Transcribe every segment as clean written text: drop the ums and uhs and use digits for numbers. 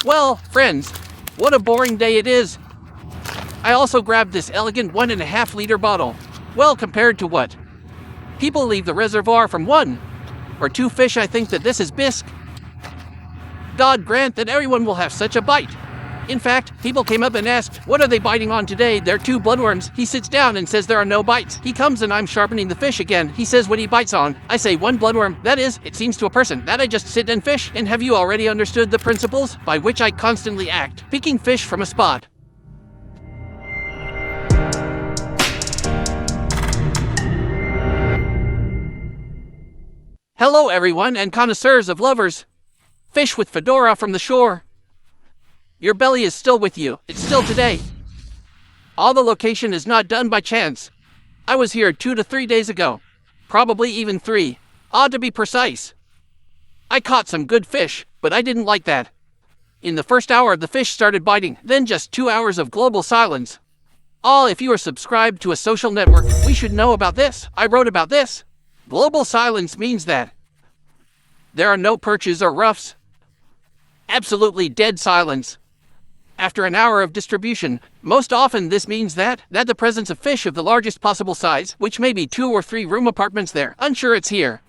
Well, friends, what a boring day it is. I also grabbed this elegant 1.5 liter bottle. Well, compared to what people leave the reservoir from 1 or 2 fish, I think that this is bisque. God grant that everyone will have such a bite. In fact, people came up and asked, what are they biting on today? They're 2 bloodworms. He sits down and says there are no bites. He comes and I'm sharpening the fish again. He says what he bites on. I say 1 bloodworm. That is, it seems to a person that I just sit and fish. And have you already understood the principles by which I constantly act, picking fish from a spot? Hello everyone and connoisseurs of lovers. Fish with fedora from the shore. Your belly is still with you. It's still today. All the location is not done by chance. I was here 2 to 3 days ago. Probably even 3. To be precise. I caught some good fish, but I didn't like that. In the first hour, the fish started biting, then just 2 hours of global silence. If you are subscribed to a social network, we should know about this. I wrote about this. Global silence means that there are no perches or roughs. Absolutely dead silence. After an hour of distribution, most often this means that the presence of fish of the largest possible size, which may be 2 or 3 room apartments there, unsure it's here.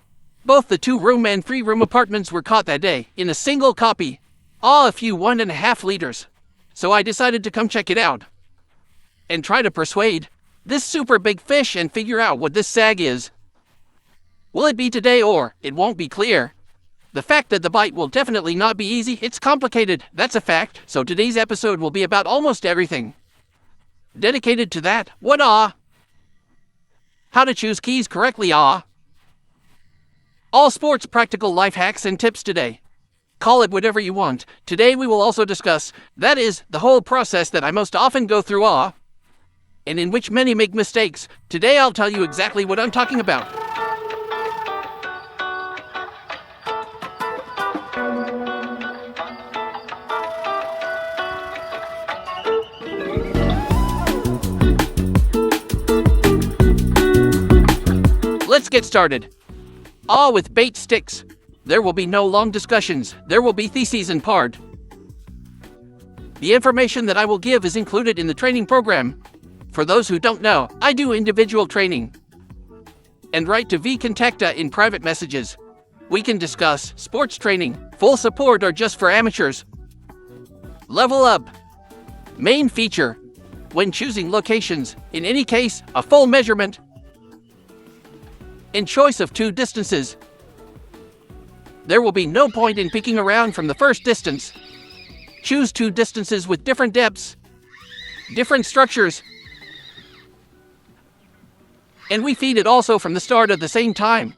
Both the 2-room and 3-room apartments were caught that day, in a single copy. A few 1.5 liters. So I decided to come check it out. And try to persuade this super big fish and figure out what this sag is. Will it be today or it won't be clear? The fact that the bite will definitely not be easy, it's complicated, that's a fact, so today's episode will be about almost everything dedicated to that. How to choose keys correctly. All sports practical life hacks and tips today. Call it whatever you want. Today we will also discuss, that is, the whole process that I most often go through and in which many make mistakes. Today I'll tell you exactly what I'm talking about. Let's get started. With bait sticks. There will be no long discussions. There will be theses and part. The information that I will give is included in the training program. For those who don't know, I do individual training and write to V Contacta in private messages. We can discuss sports training, full support or just for amateurs. Level up. Main feature. When choosing locations, in any case, a full measurement. In choice of 2 distances. There will be no point in picking around from the first distance. Choose 2 distances with different depths, different structures. And we feed it also from the start at the same time.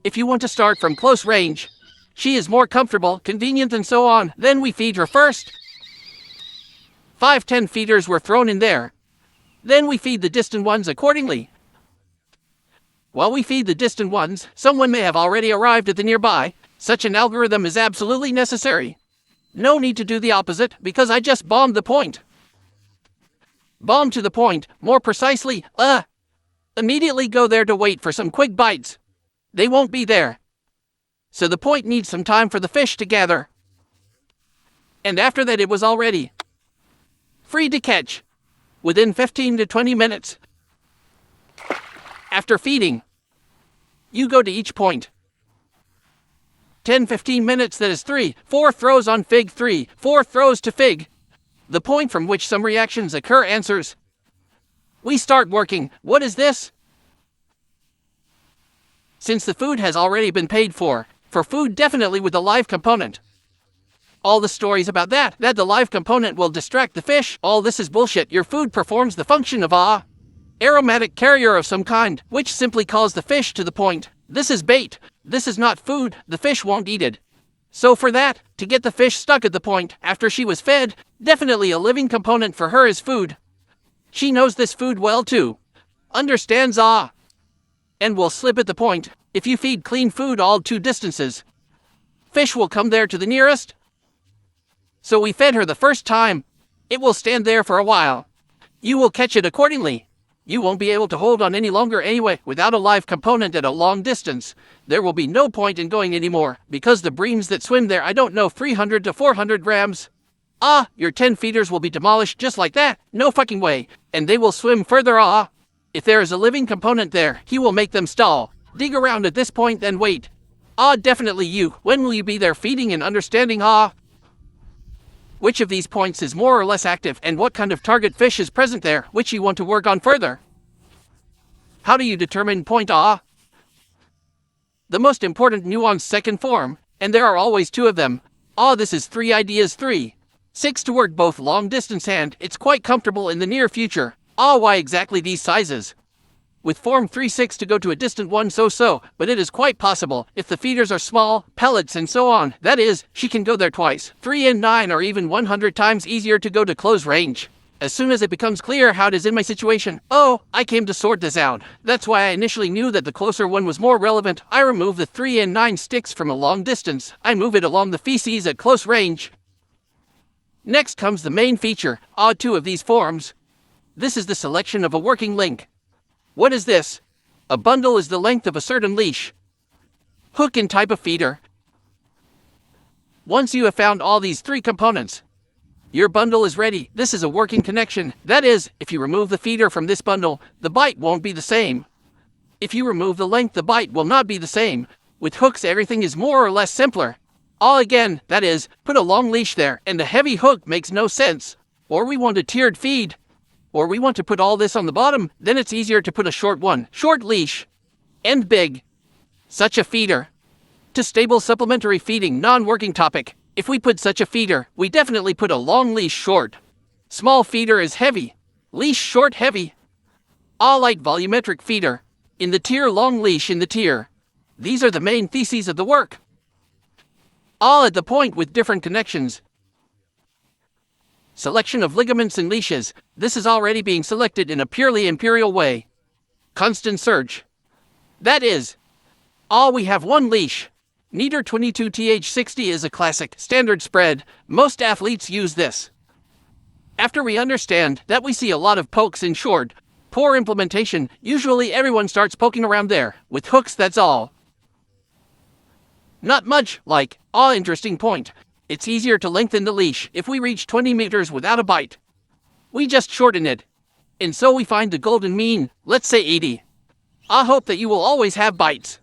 If you want to start from close range, she is more comfortable, convenient and so on, then we feed her first. 5-10 feeders were thrown in there. Then we feed the distant ones accordingly. While we feed the distant ones, someone may have already arrived at the nearby. Such an algorithm is absolutely necessary. No need to do the opposite, because I just bombed the point. Bomb to the point, more precisely, immediately go there to wait for some quick bites. They won't be there. So the point needs some time for the fish to gather. And after that it was already free to catch, within 15 to 20 minutes. After feeding, you go to each point. 10-15 minutes, that is 3-4 throws on fig, 3-4 throws to fig. The point from which some reactions occur answers. We start working. What is this? Since the food has already been paid for food definitely with a live component. All the stories about that the live component will distract the fish, all this is bullshit. Your food performs the function of aromatic carrier of some kind, which simply calls the fish to the point. This is bait. This is not food. The fish won't eat it. So for that, to get the fish stuck at the point after she was fed, definitely a living component for her is food. She knows this food well too. Understands and will slip at the point. If you feed clean food all 2 distances, fish will come there to the nearest. So we fed her the first time. It will stand there for a while. You will catch it accordingly. You won't be able to hold on any longer anyway. Without a live component at a long distance, there will be no point in going anymore, because the breams that swim there, I don't know, 300 to 400 grams. Your 10 feeders will be demolished just like that. No fucking way. And they will swim further. If there is a living component there, he will make them stall. Dig around at this point, then wait. Definitely you. When will you be there feeding and understanding? Which of these points is more or less active, and what kind of target fish is present there, which you want to work on further? How do you determine point? The most important nuanced second form, and there are always two of them. This is 3 ideas 3. 6 to work both long distance and it's quite comfortable in the near future. Why exactly these sizes? With form 3-6 to go to a distant one so, but it is quite possible, if the feeders are small, pellets and so on, that is, she can go there twice. 3 and 9 are even 100 times easier to go to close range. As soon as it becomes clear how it is in my situation, I came to sort this out. That's why I initially knew that the closer one was more relevant. I remove the 3 and 9 sticks from a long distance. I move it along the feces at close range. Next comes the main feature, 2 of these forms. This is the selection of a working link. What is this? A bundle is the length of a certain leash, hook and type of feeder. Once you have found all these 3 components, your bundle is ready. This is a working connection. That is, if you remove the feeder from this bundle, the bite won't be the same. If you remove the length, the bite will not be the same. With hooks, everything is more or less simpler. Again, that is, put a long leash there, and a heavy hook makes no sense. Or we want a tiered feed. Or we want to put all this on the bottom, then it's easier to put a short one, short leash, and big. Such a feeder. To stable supplementary feeding non-working topic. If we put such a feeder, we definitely put a long leash short. Small feeder is heavy. Leash short heavy. Light volumetric feeder. In the tier, long leash in the tier. These are the main theses of the work. All at the point with different connections. Selection of ligaments and leashes. This is already being selected in a purely imperial way. Constant search. That is, we have one leash. Neater 22TH60 is a classic, standard spread. Most athletes use this. After we understand that we see a lot of pokes in short, poor implementation, usually everyone starts poking around there. With hooks, that's all. Not much, like, interesting point. It's easier to lengthen the leash if we reach 20 meters without a bite. We just shorten it. And so we find the golden mean, let's say 80. I hope that you will always have bites.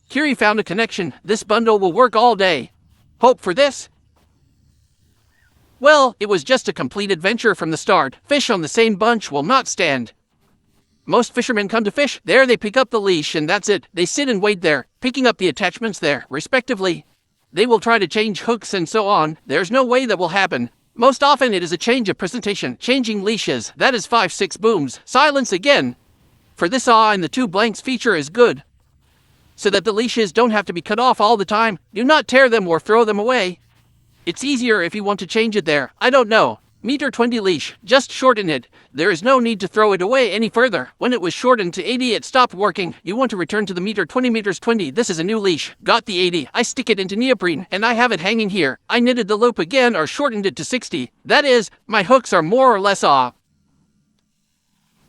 Kiri found a connection. This bundle will work all day. Hope for this? Well, it was just a complete adventure from the start. Fish on the same bunch will not stand. Most fishermen come to fish, there they pick up the leash and that's it. They sit and wait there, picking up the attachments there, respectively. They will try to change hooks and so on. There's no way that will happen. Most often it is a change of presentation, changing leashes. That is 5-6 booms. Silence again. For this and the 2 blanks feature is good. So that the leashes don't have to be cut off all the time. Do not tear them or throw them away. It's easier if you want to change it there. I don't know. Meter 20 leash, just shorten it. There is no need to throw it away any further. When it was shortened to 80, it stopped working. You want to return to the meter 20 meters 20. This is a new leash. Got the 80. I stick it into neoprene, and I have it hanging here. I knitted the loop again or shortened it to 60. That is, my hooks are more or less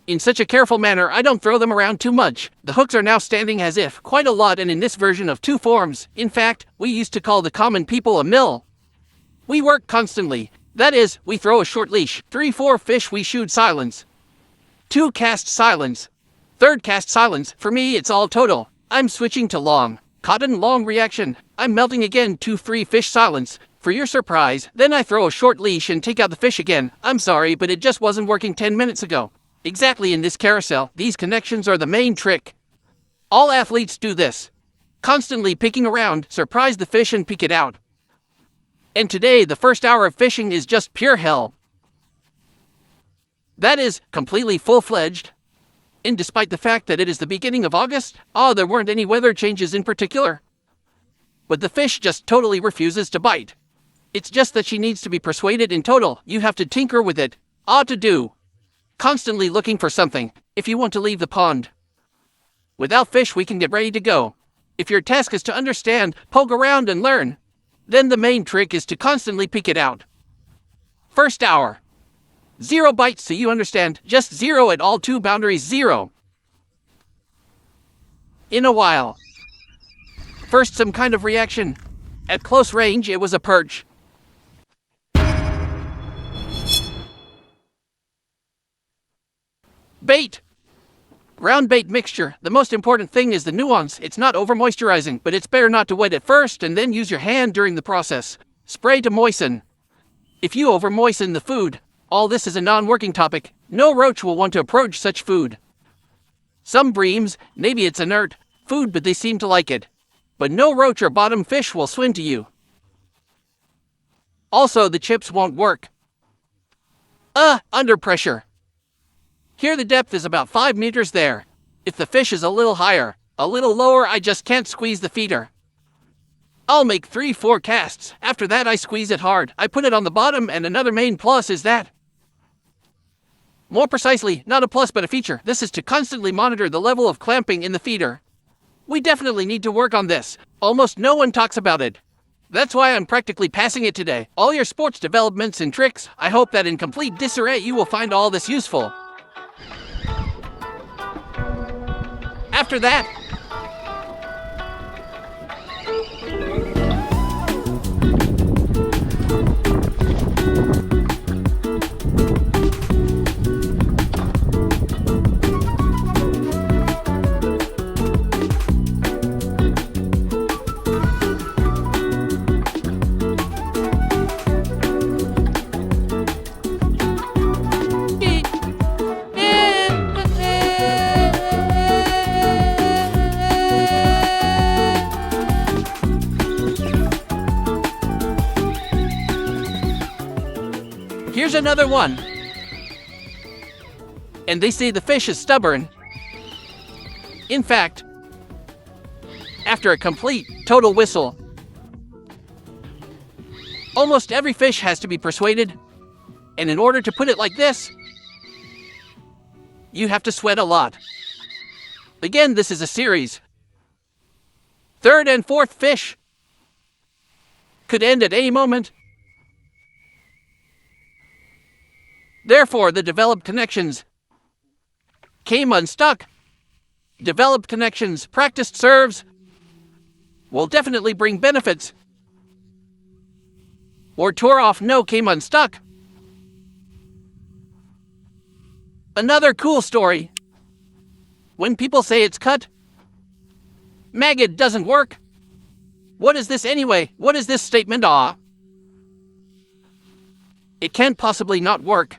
in such a careful manner, I don't throw them around too much. The hooks are now standing as if, quite a lot, and in this version of 2 forms. In fact, we used to call the common people a mill. We work constantly. That is, we throw a short leash. 3-4 fish we shoot silence. 2 cast silence. 3rd cast silence. For me it's all total. I'm switching to long. Cotton long reaction. I'm melting again. 2-3 fish silence. For your surprise, then I throw a short leash and take out the fish again. I'm sorry, but it just wasn't working 10 minutes ago. Exactly in this carousel, these connections are the main trick. All athletes do this. Constantly picking around, surprise the fish and pick it out. And today, the first hour of fishing is just pure hell. That is, completely full-fledged. And despite the fact that it is the beginning of August, there weren't any weather changes in particular. But the fish just totally refuses to bite. It's just that she needs to be persuaded in total. You have to tinker with it. To do. Constantly looking for something, if you want to leave the pond. Without fish we can get ready to go. If your task is to understand, poke around and learn, then the main trick is to constantly pick it out. First hour. 0 bites, so you understand. Just 0 at all, 2 boundaries, 0. In a while. First, some kind of reaction. At close range, it was a perch. Bait. Round bait mixture. The most important thing is the nuance. It's not over-moisturizing, but it's better not to wet it first and then use your hand during the process. Spray to moisten. If you over-moisten the food, all this is a non-working topic. No roach will want to approach such food. Some breams, maybe it's inert food, but they seem to like it. But no roach or bottom fish will swim to you. Also, the chips won't work. Under pressure. Here the depth is about 5 meters there. If the fish is a little higher, a little lower, I just can't squeeze the feeder. I'll make 3-4 casts. After that I squeeze it hard. I put it on the bottom, and another main plus is that. More precisely, not a plus but a feature. This is to constantly monitor the level of clamping in the feeder. We definitely need to work on this. Almost no one talks about it. That's why I'm practically passing it today. All your sports developments and tricks, I hope that in complete disarray you will find all this useful. After that, here's another one. And they say the fish is stubborn. In fact, after a complete, total whistle, almost every fish has to be persuaded. And in order to put it like this, you have to sweat a lot. Again, this is a series. Third and fourth fish could end at any moment. Therefore, the developed connections came unstuck. Developed connections, practiced serves, will definitely bring benefits. Or tore off, no, came unstuck. Another cool story. When people say it's cut, maggot doesn't work. What is this anyway? What is this statement? It can't possibly not work.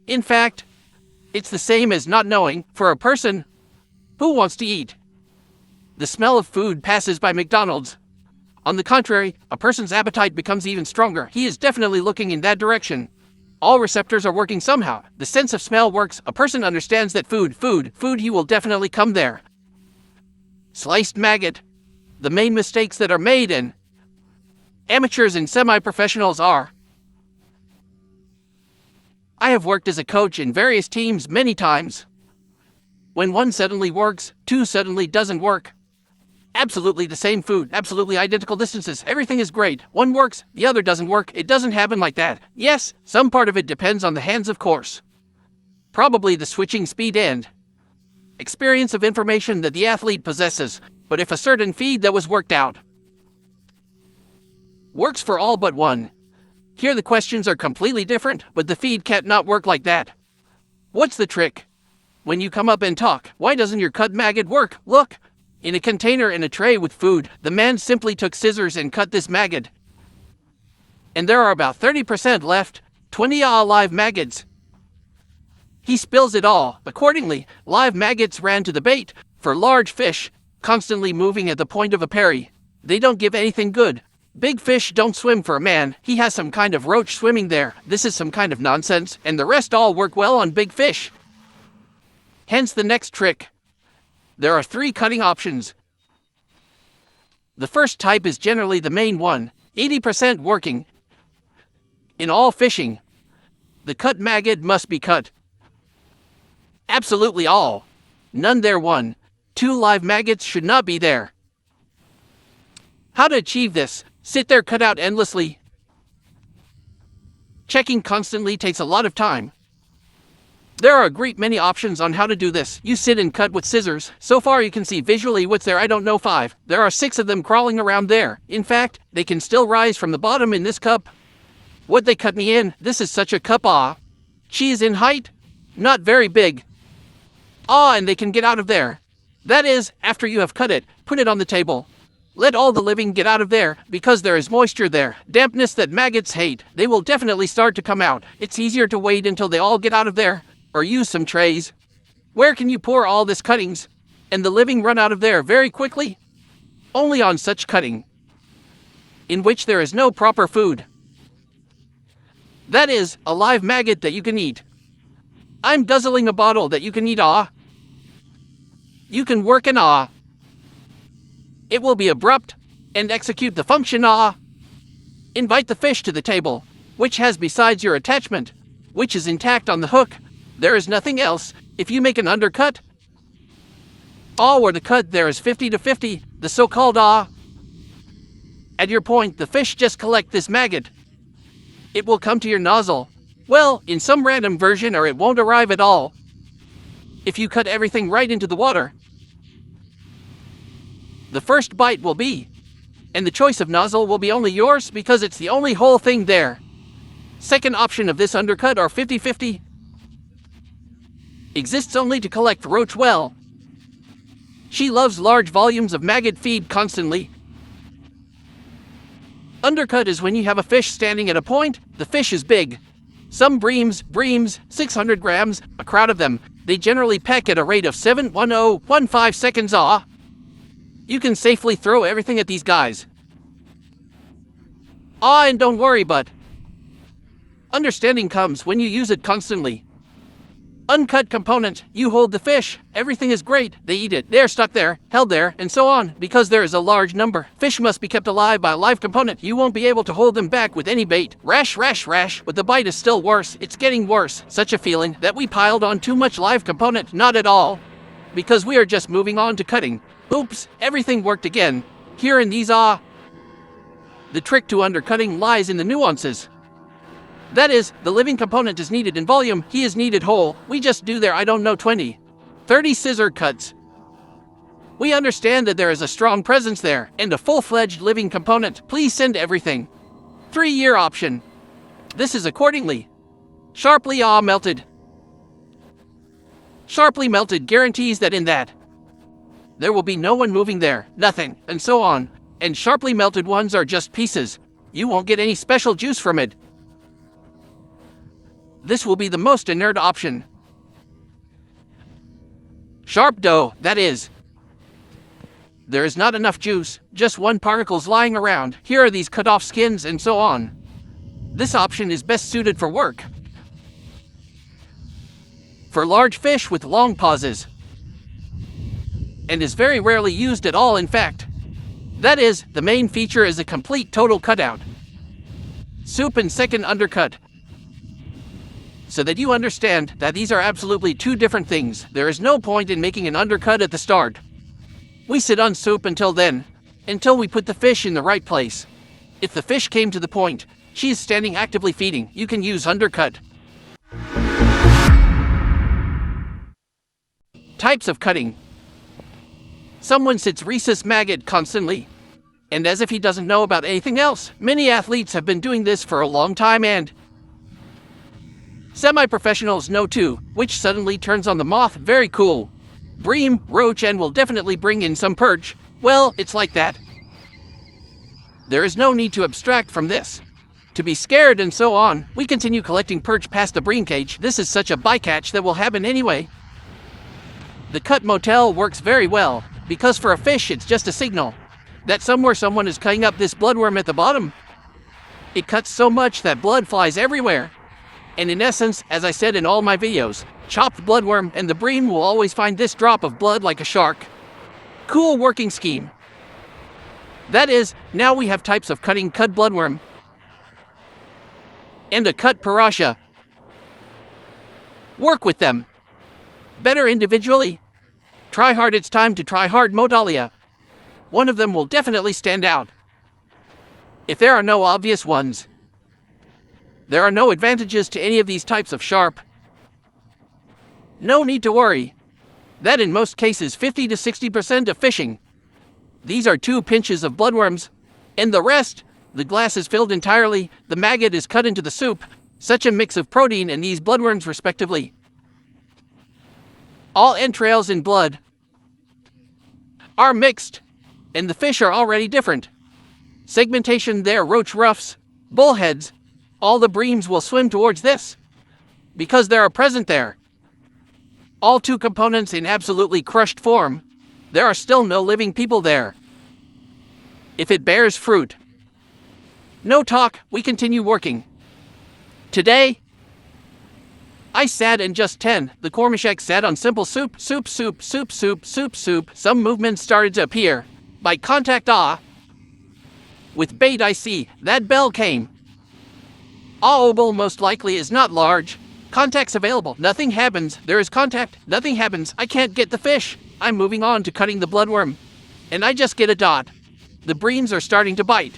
In fact, it's the same as not knowing for a person who wants to eat. The smell of food passes by McDonald's. On the contrary, a person's appetite becomes even stronger. He is definitely looking in that direction. All receptors are working somehow. The sense of smell works. A person understands that food, he will definitely come there. Sliced maggot. The main mistakes that are made in amateurs and semi-professionals are. I have worked as a coach in various teams many times. When one suddenly works, two suddenly doesn't work. Absolutely the same food, absolutely identical distances, everything is great. One works, the other doesn't work. It doesn't happen like that. Yes, some part of it depends on the hands, of course. Probably the switching speed and experience of information that the athlete possesses, but if a certain feed that was worked out works for all but one, here the questions are completely different, but the feed can't not work like that. What's the trick? When you come up and talk, why doesn't your cut maggot work? Look, in a container in a tray with food, the man simply took scissors and cut this maggot. And there are about 30% left, 20 live maggots. He spills it all. Accordingly, live maggots ran to the bait for large fish, constantly moving at the point of a parry. They don't give anything good. Big fish don't swim for a man. He has some kind of roach swimming there. This is some kind of nonsense, and the rest all work well on big fish. Hence the next trick. There are 3 cutting options. The first type is generally the main one, 80% working. In all fishing, the cut maggot must be cut. Absolutely all. None there. 1, 2 live maggots should not be there. How to achieve this? Sit there, cut out endlessly. Checking constantly takes a lot of time. There are a great many options on how to do this. You sit and cut with scissors. So far you can see visually what's there. I don't know 5. There are 6 of them crawling around there. In fact, they can still rise from the bottom in this cup. Would they cut me in? This is such a cup. She is in height? Not very big. And they can get out of there. That is, after you have cut it, put it on the table. Let all the living get out of there, because there is moisture there, dampness that maggots hate. They will definitely start to come out. It's easier to wait until they all get out of there, or use some trays. Where can you pour all this cuttings, and the living run out of there very quickly? Only on such cutting, in which there is no proper food. That is, a live maggot that you can eat. I'm guzzling a bottle that you can eat. You can work an It will be abrupt, and execute the function Invite the fish to the table, which has besides your attachment, which is intact on the hook. There is nothing else. If you make an undercut, or the cut there is 50 to 50, the so-called At your point, the fish just collect this maggot. It will come to your nozzle. Well, in some random version, or it won't arrive at all. If you cut everything right into the water, the first bite will be, and the choice of nozzle will be only yours because it's the only whole thing there. Second option of this undercut, or 50-50, exists only to collect roach well. She loves large volumes of maggot feed constantly. Undercut is when you have a fish standing at a point, the fish is big. Some breams, 600 grams, a crowd of them. They generally peck at a rate of 7.1015 seconds. You can safely throw everything at these guys. And don't worry, but understanding comes when you use it constantly. Uncut component, you hold the fish, everything is great, they eat it, they're stuck there, held there, and so on, because there is a large number. Fish must be kept alive by a live component. You won't be able to hold them back with any bait. Rash, but the bite is still worse. It's getting worse. Such a feeling that we piled on too much live component. Not at all, because we are just moving on to cutting. Oops, everything worked again. Here in these The trick to undercutting lies in the nuances. That is, the living component is needed in volume, he is needed whole. We just do there, 20, 30 scissor cuts. We understand that there is a strong presence there, and a full-fledged living component. Please send everything. 3-year option. This is accordingly. Sharply melted. Sharply melted guarantees that in that there will be no one moving there, nothing, and so on. And sharply melted ones are just pieces. You won't get any special juice from it. This will be the most inert option. Sharp dough, that is. There is not enough juice, just one particles lying around. Here are these cut off skins and so on. This option is best suited for work. For large fish with long pauses. And is very rarely used at all, in fact. That is, the main feature is a complete total cutout. Soup and second undercut. So that you understand that these are absolutely two different things. There is no point in making an undercut at the start. We sit on soup until then, until we put the fish in the right place. If the fish came to the point, she is standing actively feeding, you can use undercut. Types of cutting. Someone sits rhesus maggot constantly, and as if he doesn't know about anything else. Many athletes have been doing this for a long time, and semi-professionals know too, which suddenly turns on the moth. Very cool. Bream, roach, and will definitely bring in some perch. Well, it's like that. There is no need to abstract from this. To be scared and so on. We continue collecting perch past the bream cage. This is such a bycatch that will happen anyway. The cut motel works very well, because for a fish it's just a signal that somewhere someone is cutting up this bloodworm at the bottom. It cuts so much that blood flies everywhere. And in essence, as I said in all my videos, chopped bloodworm and the bream will always find this drop of blood like a shark. Cool working scheme. That is, now we have types of cutting: cut bloodworm and a cut parasha. Work with them. Better individually. Try hard, it's time to try hard. Modalia. One of them will definitely stand out. If there are no obvious ones. There are no advantages to any of these types of sharp. No need to worry. That in most cases 50 to 60% of fishing. These are 2 pinches of bloodworms. And the rest, the glass is filled entirely, the maggot is cut into the soup, such a mix of protein and these bloodworms respectively. All entrails and blood are mixed, and the fish are already different. Segmentation there, roach ruffs, bullheads, all the breams will swim towards this, because there are present there. All 2 components in absolutely crushed form. There are still no living people there. If it bears fruit. No talk, we continue working. Today, I sat in just 10. The Cormashek sat on simple soup. Some movements started to appear. By contact, with bait I see, that bell came. Obel most likely is not large. Contacts available, nothing happens. There is contact, nothing happens. I can't get the fish. I'm moving on to cutting the bloodworm. And I just get a dot. The breams are starting to bite.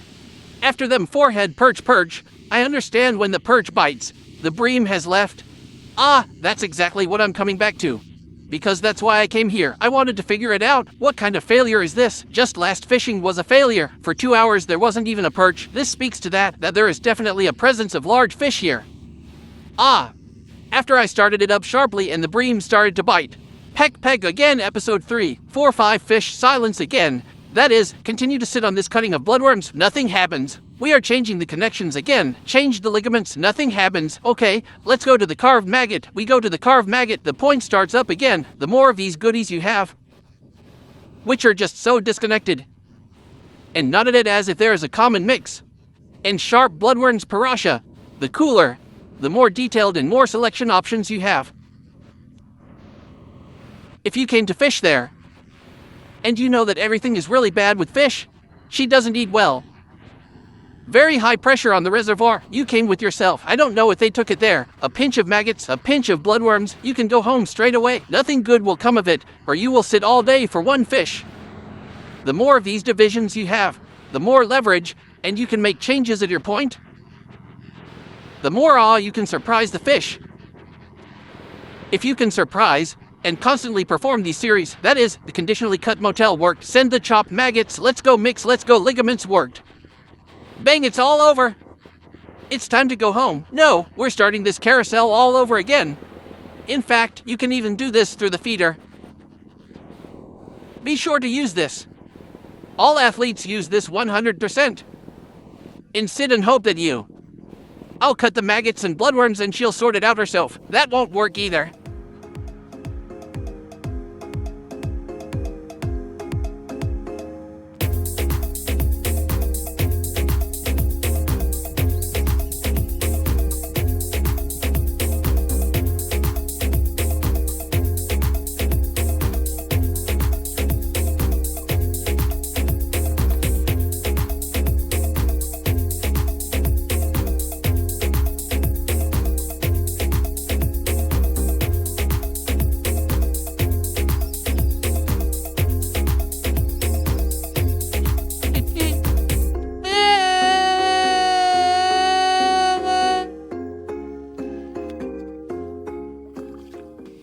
After them forehead perch. I understand when the perch bites. The bream has left. That's exactly what I'm coming back to. Because that's why I came here. I wanted to figure it out. What kind of failure is this? Just last fishing was a failure. For 2 hours there wasn't even a perch. This speaks to that there is definitely a presence of large fish here. After I started it up sharply and the bream started to bite. Peg again, episode 3, 4, 5 fish, silence again. That is, continue to sit on this cutting of bloodworms, nothing happens. We are changing the connections again, change the ligaments, nothing happens. Okay, let's go to the carved maggot. We go to the carved maggot, the point starts up again. The more of these goodies you have, which are just so disconnected and knotted it as if there is a common mix. And sharp bloodworms parasha, the cooler, the more detailed and more selection options you have. If you came to fish there, and you know that everything is really bad with fish, she doesn't eat well. Very high pressure on the reservoir, you came with yourself. I don't know if they took it there. A pinch of maggots, a pinch of bloodworms, you can go home straight away. Nothing good will come of it, or you will sit all day for one fish. The more of these divisions you have, the more leverage, and you can make changes at your point. The more you can surprise the fish. If you can surprise and constantly perform these series, that is, the conditionally cut motel worked, send the chopped maggots, let's go mix, let's go ligaments worked. Bang, it's all over. It's time to go home. No, we're starting this carousel all over again. In fact, you can even do this through the feeder. Be sure to use this. All athletes use this 100%. And sit and hope that I'll cut the maggots and bloodworms and she'll sort it out herself. That won't work either.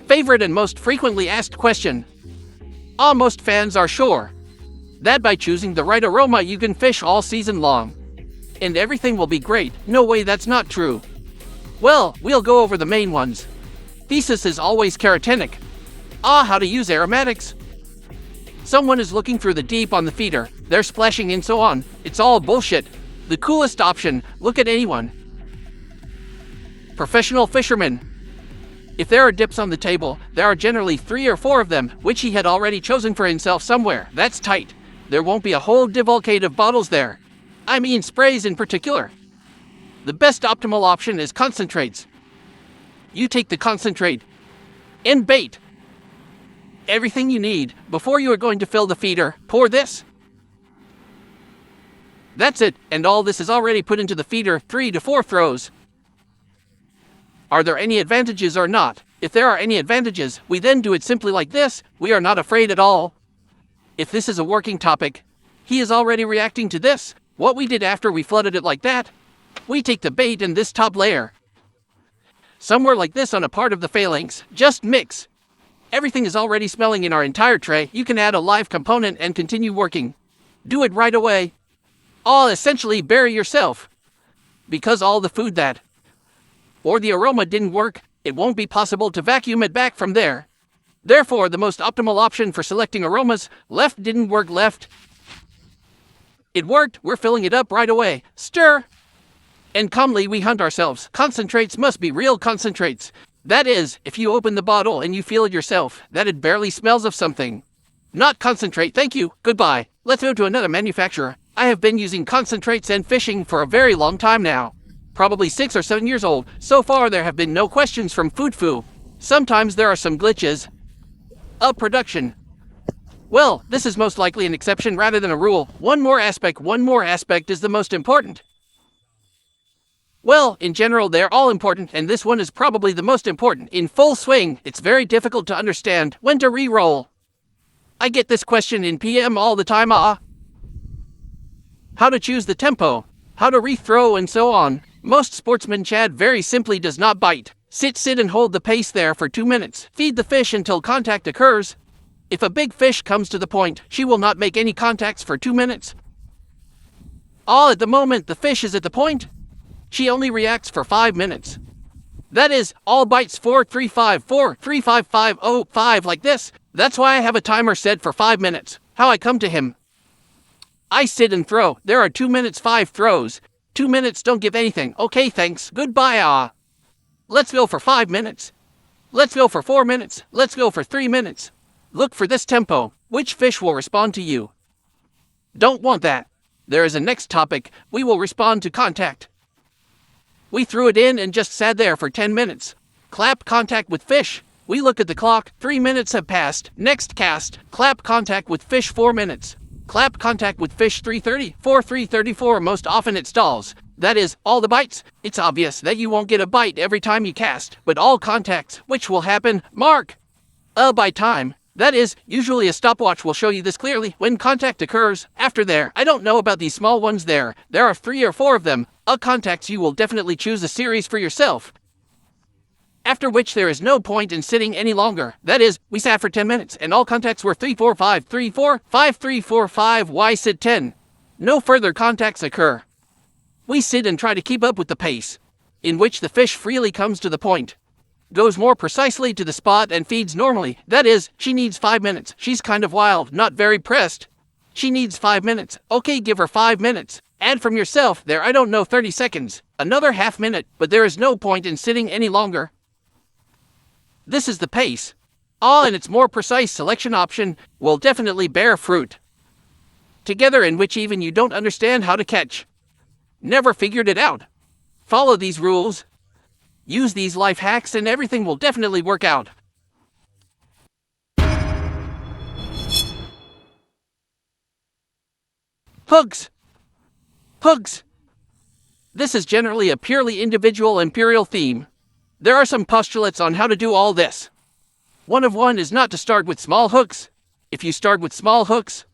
Favorite and most frequently asked question. Most fans are sure that by choosing the right aroma you can fish all season long. And everything will be great. No way, that's not true. Well, we'll go over the main ones. Thesis is always carotenic. How to use aromatics. Someone is looking through the deep on the feeder. They're splashing and so on. It's all bullshit. The coolest option, look at anyone. Professional fishermen. If there are dips on the table, there are generally 3 or 4 of them, which he had already chosen for himself somewhere. That's tight. There won't be a whole divulcade of bottles there. I mean sprays in particular. The best optimal option is concentrates. You take the concentrate and bait. Everything you need. Before you are going to fill the feeder, pour this. That's it, and all this is already put into the feeder, 3 to 4 throws. Are there any advantages or not? If there are any advantages, we then do it simply like this. We are not afraid at all. If this is a working topic, he is already reacting to this. What we did after we flooded it like that. We take the bait in this top layer. Somewhere like this on a part of the phalanx. Just mix. Everything is already smelling in our entire tray. You can add a live component and continue working. Do it right away. All essentially bury yourself. Because all the food that or the aroma didn't work, it won't be possible to vacuum it back from there. Therefore, the most optimal option for selecting aromas, left didn't work left. It worked, we're filling it up right away. Stir. And calmly we hunt ourselves. Concentrates must be real concentrates. That is, if you open the bottle and you feel it yourself, that it barely smells of something. Not concentrate, thank you, goodbye. Let's go to another manufacturer. I have been using concentrates and fishing for a very long time now. Probably 6 or 7 years old. So far there have been no questions from FoodFoo. Sometimes there are some glitches of production. Well, this is most likely an exception rather than a rule. One more aspect is the most important. Well, in general they're all important, and this one is probably the most important. In full swing, it's very difficult to understand when to re-roll. I get this question in PM all the time. How to choose the tempo, how to re-throw, and so on. Most sportsmen Chad very simply does not bite. Sit and hold the pace there for 2 minutes. Feed the fish until contact occurs. If a big fish comes to the point, she will not make any contacts for 2 minutes. At the moment the fish is at the point, she only reacts for 5 minutes. That is, all bites 4, 3, 5, 4, 3, 5, 5, 0, 5 like this. That's why I have a timer set for 5 minutes. How I come to him. I sit and throw. There are 2 minutes, 5 throws. 2 minutes, don't give anything. Okay, thanks. Goodbye. Let's go for 5 minutes. Let's go for 4 minutes. Let's go for 3 minutes. Look for this tempo. Which fish will respond to you? Don't want that. There is a next topic. We will respond to contact. We threw it in and just sat there for 10 minutes. Clap contact with fish. We look at the clock. 3 minutes have passed. Next cast. Clap contact with fish 4 minutes. Clap contact with fish 3:30, 3:34. Most often it stalls. That is, all the bites. It's obvious that you won't get a bite every time you cast, but all contacts, which will happen, mark by time. That is, usually a stopwatch will show you this clearly when contact occurs. After there, I don't know about these small ones there. There are 3 or 4 of them. Contacts, you will definitely choose a series for yourself. After which there is no point in sitting any longer. That is, we sat for 10 minutes and all contacts were 3, 4, 5, 3, 4, 5, 3, 4, 5. Why sit 10? No further contacts occur. We sit and try to keep up with the pace, in which the fish freely comes to the point, goes more precisely to the spot and feeds normally. That is, she needs 5 minutes. She's kind of wild, not very pressed. She needs 5 minutes. Okay, give her 5 minutes. Add from yourself there, I don't know, 30 seconds. Another half minute, but there is no point in sitting any longer. This is the pace. And its more precise selection option will definitely bear fruit. Together, in which even you don't understand how to catch. Never figured it out. Follow these rules. Use these life hacks and everything will definitely work out. Hooks. Hooks. This is generally a purely individual imperial theme. There are some postulates on how to do all this. One is not to start with small hooks. If you start with small hooks,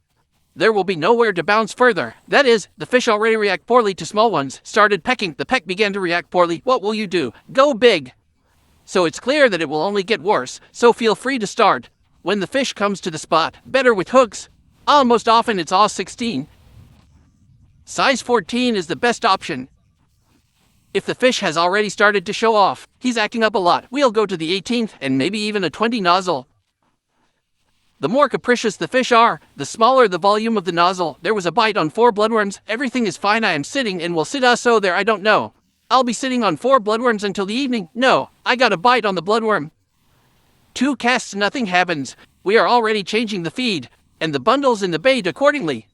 there will be nowhere to bounce further. That is, the fish already react poorly to small ones. Started pecking, the peck began to react poorly. What will you do? Go big. So it's clear that it will only get worse, so feel free to start. When the fish comes to the spot, better with hooks. Most often it's all 16. Size 14 is the best option. If the fish has already started to show off, he's acting up a lot, we'll go to the 18th and maybe even a 20 nozzle. The more capricious the fish are, the smaller the volume of the nozzle. There was a bite on 4 bloodworms. Everything is fine. I am sitting and will sit so there. I don't know. I'll be sitting on 4 bloodworms until the evening. No, I got a bite on the bloodworm. 2 casts, nothing happens. We are already changing the feed and the bundles in the bait accordingly.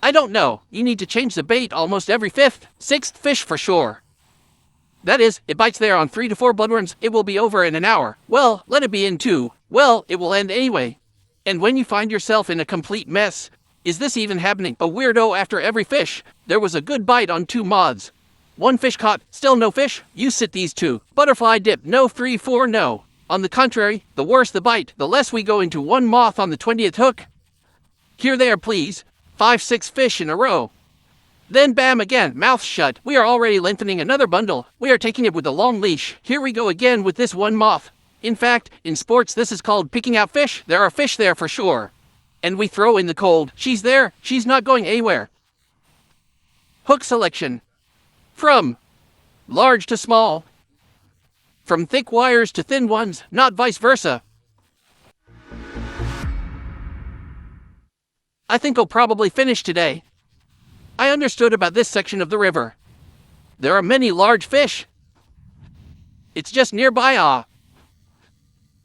I don't know. You need to change the bait almost every 5th, 6th fish for sure. That is, it bites there on 3 to 4 bloodworms. It will be over in an hour. Well, let it be in 2. Well, it will end anyway. And when you find yourself in a complete mess, is this even happening? A weirdo after every fish. There was a good bite on 2 moths. 1 fish caught, still no fish. You sit these 2. Butterfly dip, no. 3, 4, no. On the contrary, the worse the bite, the less we go into 1 moth on the 20th hook. Here they are, please. 5, 6 fish in a row. Then bam again, mouth shut. We are already lengthening another bundle. We are taking it with a long leash. Here we go again with this one moth. In fact, in sports this is called picking out fish. There are fish there for sure. And we throw in the cold. She's there. She's not going anywhere. Hook selection. From large to small. From thick wires to thin ones, not vice versa. I think I'll probably finish today. I understood about this section of the river. There are many large fish. It's just nearby.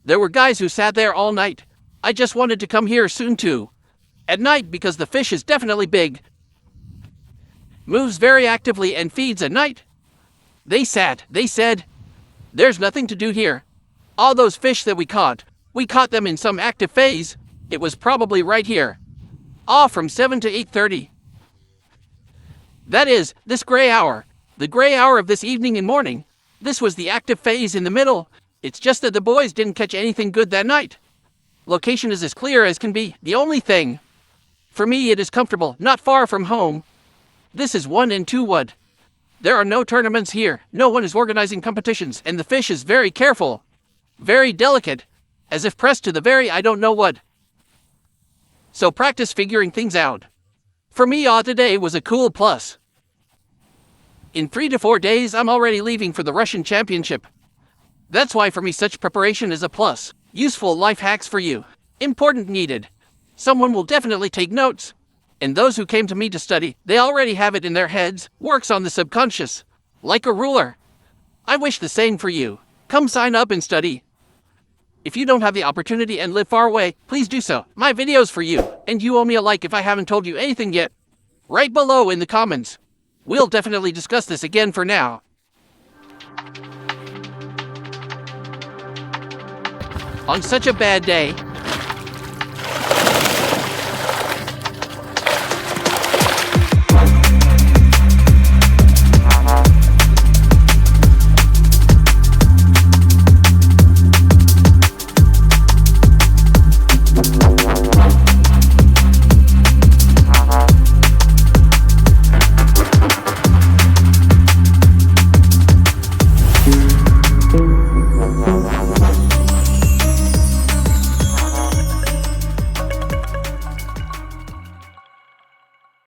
There were guys who sat there all night. I just wanted to come here soon too. At night because the fish is definitely big. Moves very actively and feeds at night. They said, there's nothing to do here. All those fish that we caught them in some active phase. It was probably right here. From 7 to 8:30. That is, this gray hour. The gray hour of this evening and morning. This was the active phase in the middle. It's just that the boys didn't catch anything good that night. Location is as clear as can be. The only thing. For me it is comfortable, not far from home. This is 1 and 2 wood. There are no tournaments here. No one is organizing competitions, and the fish is very careful. Very delicate. As if pressed to the very I don't know what. So practice figuring things out. For me, today was a cool plus. In 3 to 4 days, I'm already leaving for the Russian Championship. That's why for me such preparation is a plus. Useful life hacks for you. Important needed. Someone will definitely take notes. And those who came to me to study, they already have it in their heads, works on the subconscious. Like a ruler. I wish the same for you. Come sign up and study. If you don't have the opportunity and live far away, please do so. My video's for you, and you owe me a like if I haven't told you anything yet. Right below in the comments. We'll definitely discuss this again for now. On such a bad day,